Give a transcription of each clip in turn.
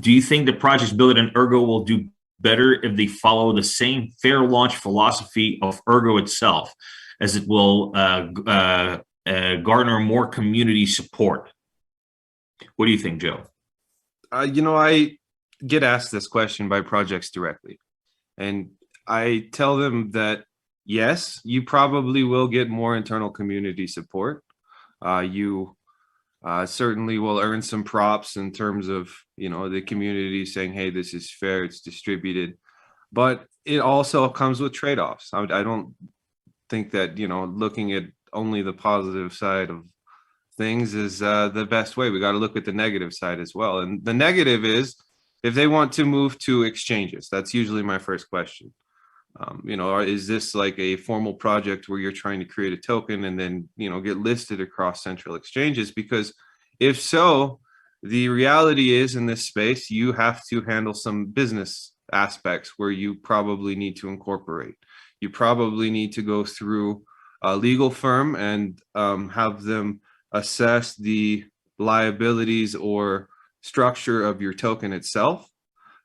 Do you think the projects built in Ergo will do better if they follow the same fair launch philosophy of Ergo itself, as it will garner more community support? What do you think, Joe? I get asked this question by projects directly, and I tell them that yes, you probably will get more internal community support. You certainly will earn some props in terms of, the community saying, hey, this is fair, it's distributed. But it also comes with trade-offs. I don't think that, looking at only the positive side of things is the best way. We got to look at the negative side as well. And the negative is if they want to move to exchanges, that's usually my first question. Is this like a formal project where you're trying to create a token and then, get listed across central exchanges? Because if so, the reality is in this space, you have to handle some business aspects where you probably need to incorporate. You probably need to go through a legal firm and have them assess the liabilities or structure of your token itself.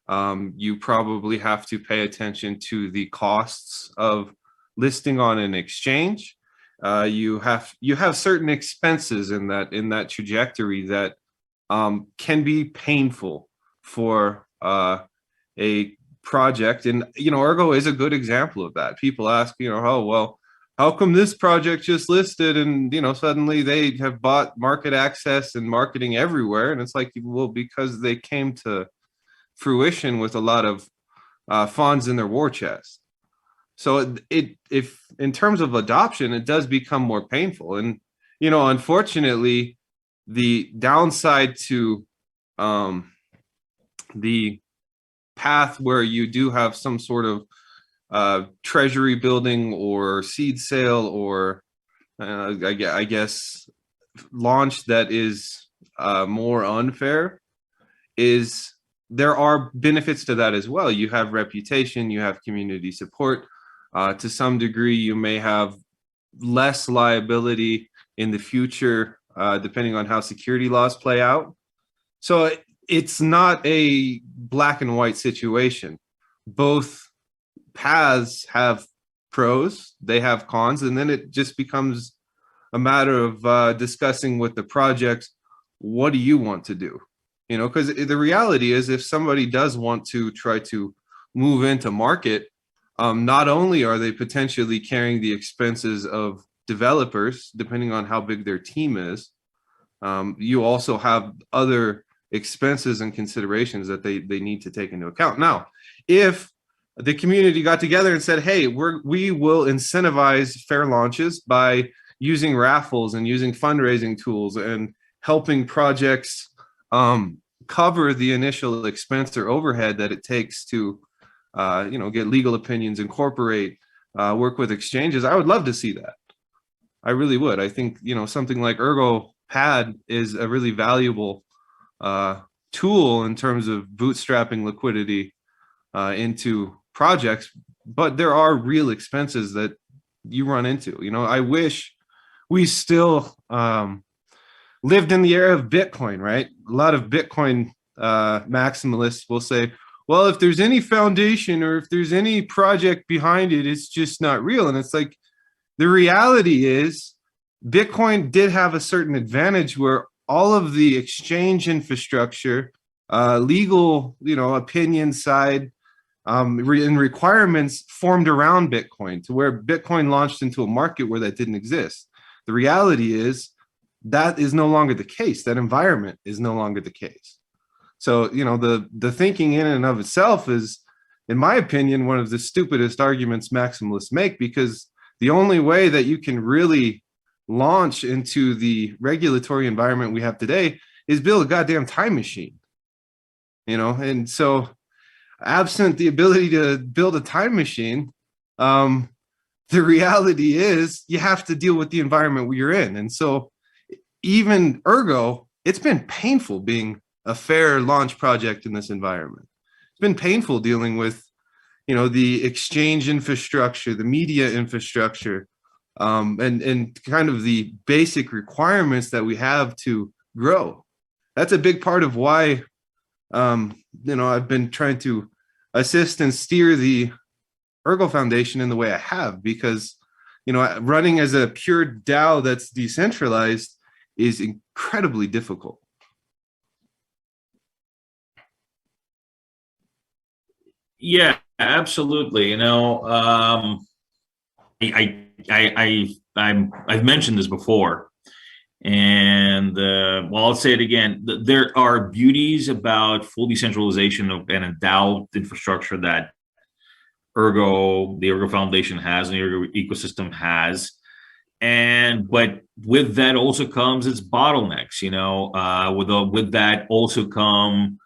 You probably have to pay attention to the costs of listing on an exchange. You have certain expenses in that trajectory that can be painful for a project. And Ergo is a good example of that. People ask, oh well, how come this project just listed and suddenly they have bought market access and marketing everywhere? And it's like, well, because they came to fruition with a lot of funds in their war chest. So if in terms of adoption, it does become more painful. And unfortunately, the downside to the path where you do have some sort of treasury building or seed sale or I guess launch that is more unfair is there are benefits to that as well. You have reputation, you have community support. To some degree, you may have less liability in the future, depending on how security laws play out. So it's not a black and white situation. Both paths have pros, they have cons, and then it just becomes a matter of discussing with the project, what do you want to do? Because the reality is if somebody does want to try to move into market, not only are they potentially carrying the expenses of developers, depending on how big their team is, you also have other expenses and considerations that they need to take into account. Now, if the community got together and said, hey, we will incentivize fair launches by using raffles and using fundraising tools and helping projects cover the initial expense or overhead that it takes to get legal opinions, incorporate, work with exchanges, I would love to see that. I really would. I think something like Ergo Pad is a really valuable tool in terms of bootstrapping liquidity into projects, but there are real expenses that you run into. I wish we still lived in the era of Bitcoin, right? A lot of Bitcoin maximalists will say, well, if there's any foundation or if there's any project behind it, it's just not real. And it's like, the reality is Bitcoin did have a certain advantage where all of the exchange infrastructure, legal, opinion side, and requirements formed around Bitcoin to where Bitcoin launched into a market where that didn't exist. The reality is that is no longer the case. That environment is no longer the case. So, the thinking in and of itself is, in my opinion, one of the stupidest arguments maximalists make, because the only way that you can really launch into the regulatory environment we have today is build a goddamn time machine, and so absent the ability to build a time machine, the reality is you have to deal with the environment we're in. And so even Ergo, it's been painful being a fair launch project in this environment. It's been painful dealing with, the exchange infrastructure, the media infrastructure, and kind of the basic requirements that we have to grow. That's a big part of why I've been trying to assist and steer the Ergo Foundation in the way I have, because running as a pure DAO that's decentralized is incredibly difficult. Yeah, absolutely. I've mentioned this before, and well, I'll say it again. There are beauties about full decentralization and a DAO infrastructure that the Ergo Foundation has, and the Ergo ecosystem has. But with that also comes its bottlenecks. With that also come,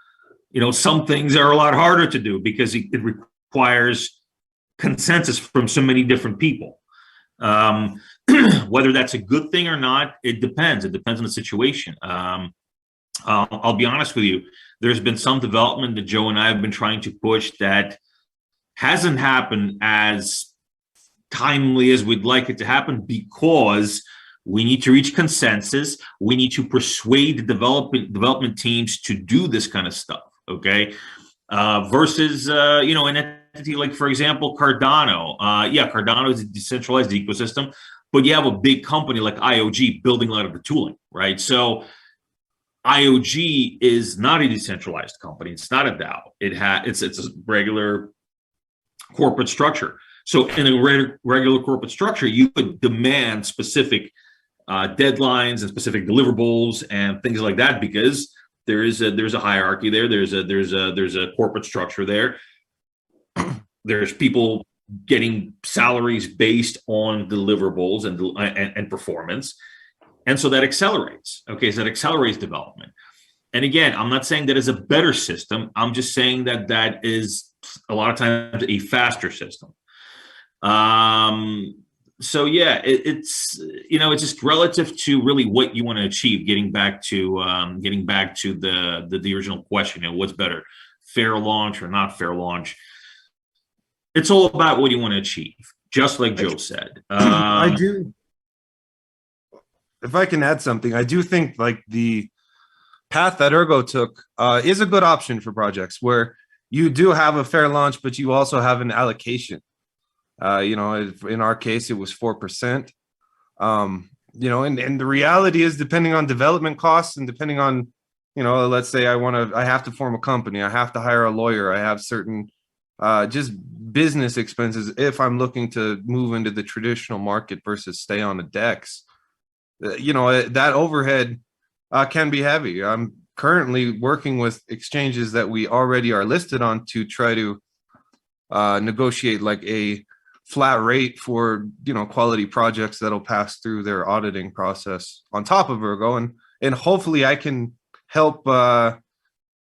some things are a lot harder to do because it requires consensus from so many different people. Whether that's a good thing or not, it depends. It depends on the situation. I'll be honest with you. There's been some development that Joe and I have been trying to push that hasn't happened as timely as we'd like it to happen, because we need to reach consensus. We need to persuade the development teams to do this kind of stuff. Okay, versus an entity like, for example, Cardano. Cardano is a decentralized ecosystem, but you have a big company like IOG building a lot of the tooling, right? So IOG is not a decentralized company. It's not a DAO. It's a regular corporate structure. So in a regular corporate structure, you could demand specific deadlines and specific deliverables and things like that, because there's a hierarchy there. There's a corporate structure there. There's people getting salaries based on deliverables and performance, and so that accelerates. Okay, so that accelerates development. And again, I'm not saying that is a better system. I'm just saying that is a lot of times a faster system. So yeah, it's just relative to really what you want to achieve. Getting back to the original question, what's better, fair launch or not fair launch? It's all about what you want to achieve, just like Joe said. I do. If I can add something, I do think like the path that Ergo took is a good option for projects where you do have a fair launch, but you also have an allocation. In our case, it was 4%. And the reality is, depending on development costs and depending on, let's say I have to form a company, I have to hire a lawyer, I have certain just business expenses if I'm looking to move into the traditional market versus stay on the DEX. That overhead can be heavy. I'm currently working with exchanges that we already are listed on to try to negotiate like a flat rate for quality projects that'll pass through their auditing process on top of Ergo, and hopefully I can help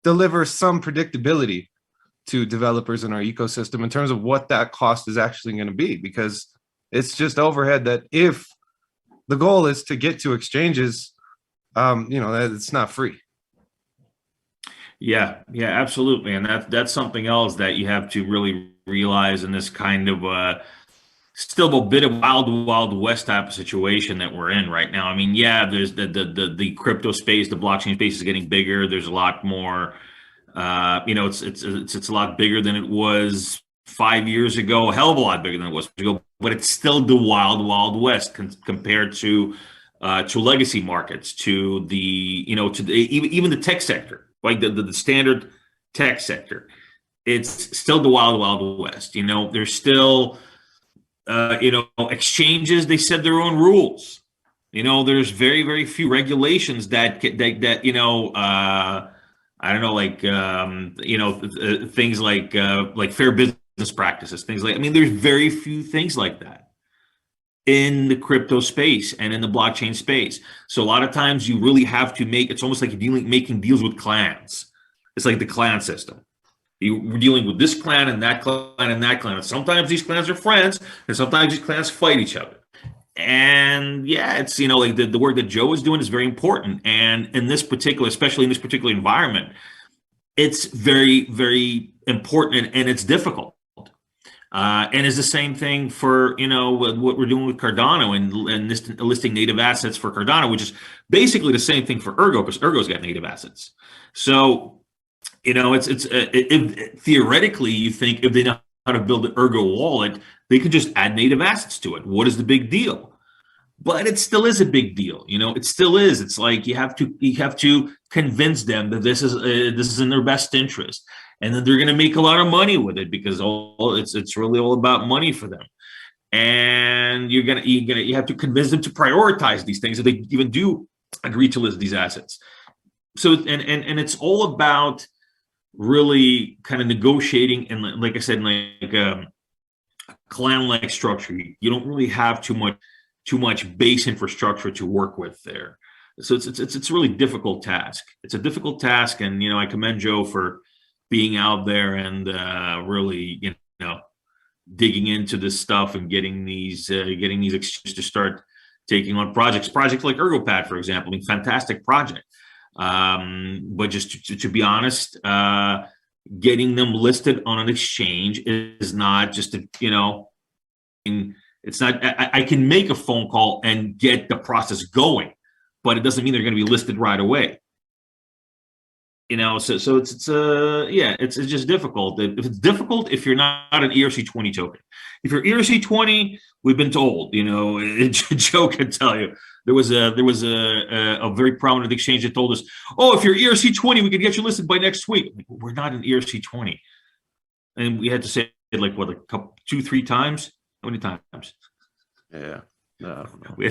deliver some predictability to developers in our ecosystem in terms of what that cost is actually going to be, because it's just overhead that, if the goal is to get to exchanges, it's not free. Yeah, absolutely. And that's something else that you have to really realize in this kind of still a bit of wild west type of situation that we're in right now. I mean, yeah, there's the crypto space, the blockchain space is getting bigger. There's a lot more, it's a lot bigger than it was 5 years ago, a hell of a lot bigger than it was ago, but it's still the wild west compared to legacy markets, to even the tech sector. Like the standard tech sector, it's still the wild west. There's still, exchanges. They set their own rules. There's very few regulations that I don't know, like things like fair business practices, things like. I mean, there's very few things like that in the crypto space and in the blockchain space. So a lot of times you really have to it's almost like you're making deals with clans. It's like the clan system. You're dealing with this clan and that clan and that clan. And sometimes these clans are friends, and sometimes these clans fight each other. And yeah, it's, like the work that Joe is doing is very important. And especially in this particular environment, it's very, very important, and it's difficult. And it's the same thing for, what we're doing with Cardano and listing native assets for Cardano, which is basically the same thing for Ergo, because Ergo's got native assets. So theoretically, you think if they know how to build an Ergo wallet, they could just add native assets to it. What is the big deal? But it still is a big deal. It still is. It's like you have to convince them that this is in their best interest, and that they're going to make a lot of money with it, because it's really all about money for them. And you have to convince them to prioritize these things if they even do agree to list these assets. So and it's all about really kind of negotiating, and like I said, like a clan-like structure. You don't really have too much base infrastructure to work with there. So it's a really difficult task. It's a difficult task, and I commend Joe for being out there and really digging into this stuff and getting these exchanges to start taking on projects like ErgoPad, for example. I mean, fantastic project. But just to be honest, getting them listed on an exchange is not just it's not. I can make a phone call and get the process going, but it doesn't mean they're going to be listed right away. So it's just difficult. If it's difficult, if you're not an ERC20 token. If you're ERC20, we've been told, Joe can tell you, there was a very prominent exchange that told us, oh, if you're ERC20, we can get you listed by next week. We're not an ERC20. And we had to say it like, what, a couple, 2-3 times? How many times? Yeah. No, I don't know. We had